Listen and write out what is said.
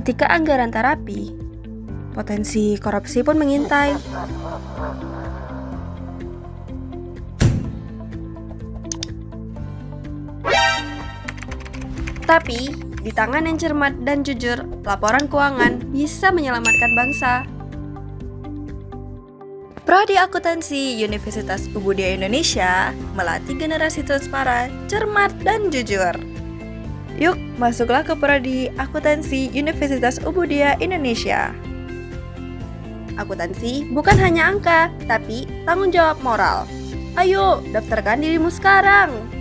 Ketika anggaran tak rapi, potensi korupsi pun mengintai. Tapi, di tangan yang cermat dan jujur, laporan keuangan bisa menyelamatkan bangsa. Prodi Akuntansi Universitas Ubudia Indonesia melatih generasi transparan, cermat, dan jujur. Yuk, masuklah ke Prodi Akuntansi Universitas Ubudia Indonesia. Akuntansi bukan hanya angka, tapi tanggung jawab moral. Ayo, daftarkan dirimu sekarang!